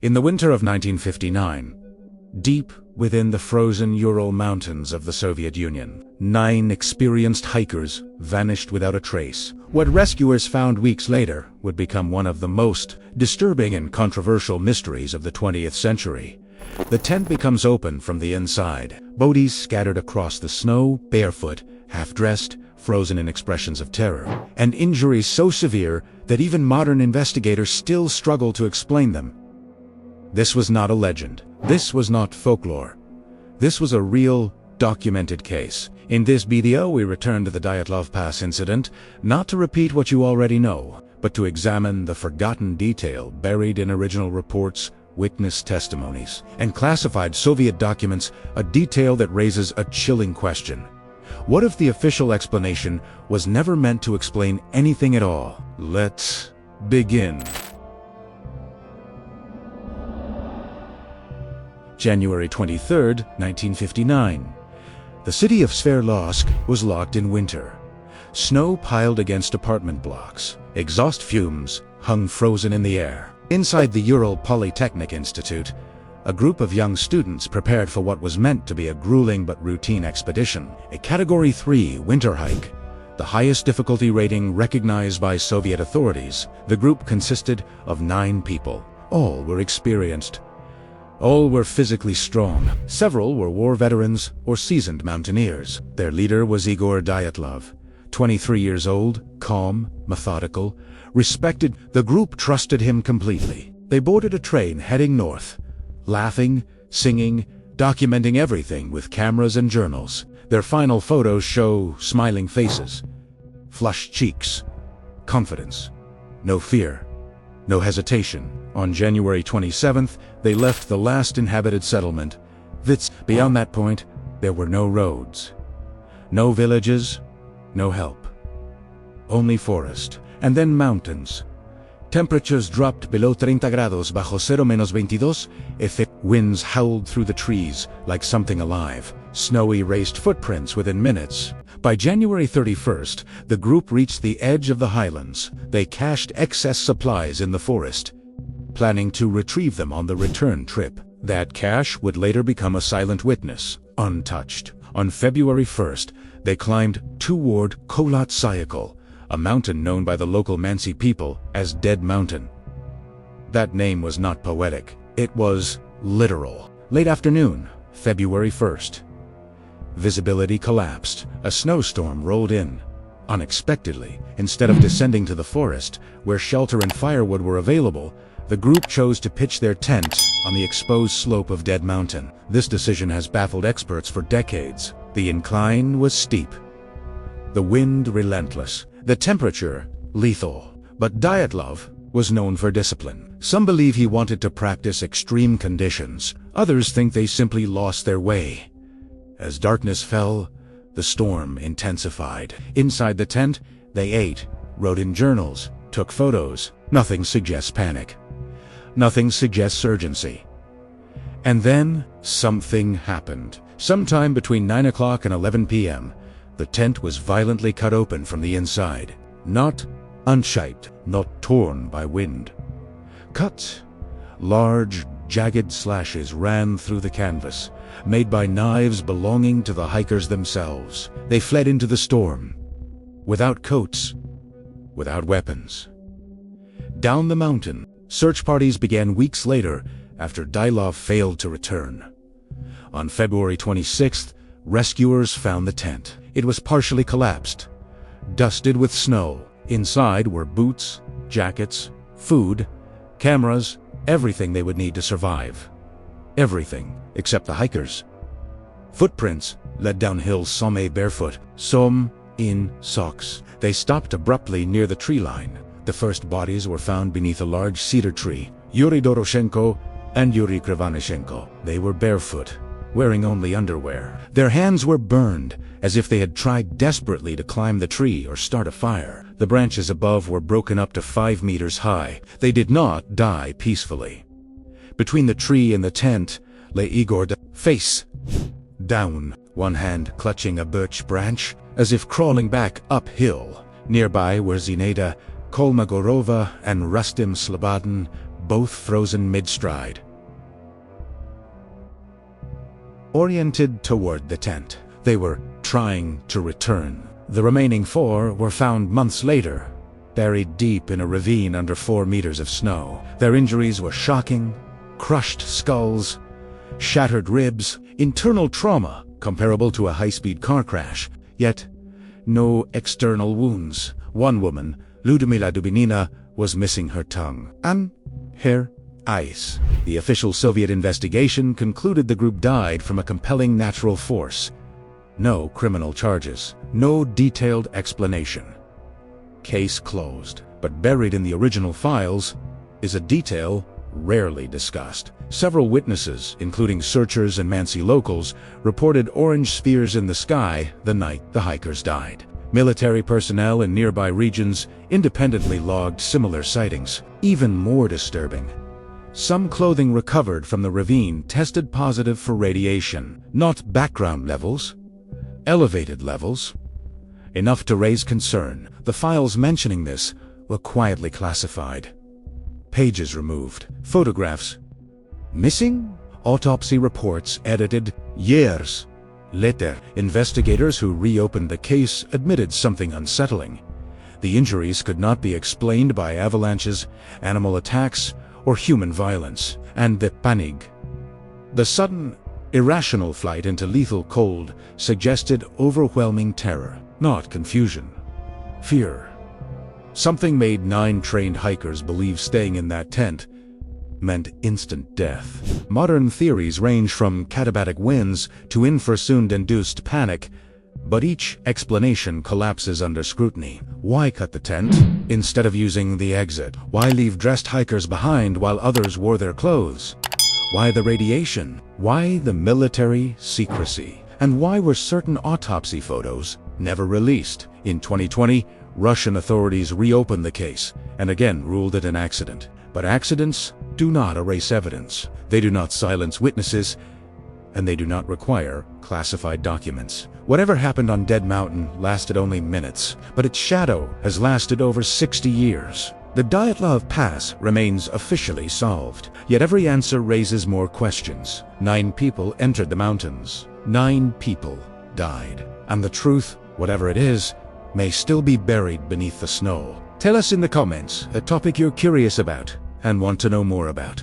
In the winter of 1959, deep within the frozen Ural Mountains of the Soviet Union, 9 experienced hikers vanished without a trace. What rescuers found weeks later would become one of the most disturbing and controversial mysteries of the 20th century. The tent becomes open from the inside. Bodies scattered across the snow, barefoot, half-dressed, frozen in expressions of terror, and injuries so severe that even modern investigators still struggle to explain them. This was not a legend. This was not folklore. This was a real, documented case. In this video, we return to the Dyatlov Pass Incident, not to repeat what you already know, but to examine the forgotten detail buried in original reports, witness testimonies, and classified Soviet documents, a detail that raises a chilling question. What if the official explanation was never meant to explain anything at all? Let's begin. January 23, 1959. The city of Sverdlovsk was locked in winter. Snow piled against apartment blocks. Exhaust fumes hung frozen in the air. Inside the Ural Polytechnic Institute, a group of young students prepared for what was meant to be a grueling but routine expedition, a Category 3 winter hike, the highest difficulty rating recognized by Soviet authorities. The group consisted of 9 people. All were experienced. All were physically strong. Several were war veterans or seasoned mountaineers. Their leader was Igor Dyatlov, 23 years old, calm, methodical, respected. The group trusted him completely. They boarded a train heading north, laughing, singing, documenting everything with cameras and journals. Their final photos show smiling faces, flushed cheeks, confidence, no fear, no hesitation. On January 27th, they left the last inhabited settlement, Vits. Beyond that point, there were no roads, no villages, no help. Only forest, and then mountains. Temperatures dropped below 30 grados bajo cero menos 22. Winds howled through the trees like something alive. Snow erased footprints within minutes. By January 31st, the group reached the edge of the highlands. They cached excess supplies in the forest, planning to retrieve them on the return trip. That cache would later become a silent witness, untouched. On February 1st, they climbed toward Kholat Syakhl, a mountain known by the local Mansi people as Dead Mountain. That name was not poetic, it was literal. Late afternoon, February 1st. Visibility collapsed. A snowstorm rolled in. Unexpectedly, instead of descending to the forest, where shelter and firewood were available, the group chose to pitch their tent on the exposed slope of Dead Mountain. This decision has baffled experts for decades. The incline was steep, the wind relentless, the temperature lethal. But Dyatlov was known for discipline. Some believe he wanted to practice extreme conditions. Others think they simply lost their way. As darkness fell, the storm intensified. Inside the tent, they ate, wrote in journals, took photos. Nothing suggests panic. Nothing suggests urgency. And then something happened. Sometime between 9 o'clock and 11 p.m., the tent was violently cut open from the inside. Not unshaped, not torn by wind. Cuts. Large, jagged slashes ran through the canvas, made by knives belonging to the hikers themselves. They fled into the storm, without coats, without weapons. Down the mountain, search parties began weeks later after Dyatlov failed to return. On February 26th, rescuers found the tent. It was partially collapsed, dusted with snow. Inside were boots, jackets, food, cameras, everything they would need to survive. Everything except the hikers. Footprints led down hills, some barefoot, some in socks. They stopped abruptly near the tree line. The first bodies were found beneath a large cedar tree. Yuri Doroshenko and Yuri Krivanishenko. They were barefoot, wearing only underwear. Their hands were burned, as if they had tried desperately to climb the tree or start a fire. The branches above were broken up to 5 meters high. They did not die peacefully. Between the tree and the tent lay Igor, face down, one hand clutching a birch branch, as if crawling back uphill. Nearby were Zineda Kolmogorova and Rustem Slobodin, both frozen mid-stride. Oriented toward the tent, they were trying to return. The remaining 4 were found months later, buried deep in a ravine under 4 meters of snow. Their injuries were shocking: crushed skulls, shattered ribs, internal trauma comparable to a high-speed car crash, yet no external wounds. One woman, Ludmila Dubinina, was missing her tongue and her eyes. The official Soviet investigation concluded the group died from a compelling natural force. No criminal charges, no detailed explanation. Case closed. But buried in the original files is a detail rarely discussed. Several witnesses, including searchers and Mansi locals, reported orange spheres in the sky the night the hikers died. Military personnel in nearby regions independently logged similar sightings. Even more disturbing, some clothing recovered from the ravine tested positive for radiation. Not background levels, elevated levels. Enough to raise concern. The files mentioning this were quietly classified. Pages removed. Photographs missing. Autopsy reports edited years later. Investigators who reopened the case admitted something unsettling. The injuries could not be explained by avalanches, animal attacks, or human violence. And the panic, the sudden, irrational flight into lethal cold, suggested overwhelming terror, not confusion. Fear. Something made 9 trained hikers believe staying in that tent meant instant death. Modern theories range from katabatic winds to infrasound-induced panic, but each explanation collapses under scrutiny. Why cut the tent instead of using the exit? Why leave dressed hikers behind while others wore their clothes? Why the radiation? Why the military secrecy? And why were certain autopsy photos never released? In 2020, Russian authorities reopened the case and again ruled it an accident. But accidents do not erase evidence. They do not silence witnesses, and they do not require classified documents. Whatever happened on Dead Mountain lasted only minutes, but its shadow has lasted over 60 years. The Dyatlov Pass remains officially solved, yet every answer raises more questions. 9 people entered the mountains. 9 people died. And the truth, whatever it is, may still be buried beneath the snow. Tell us in the comments a topic you're curious about and want to know more about.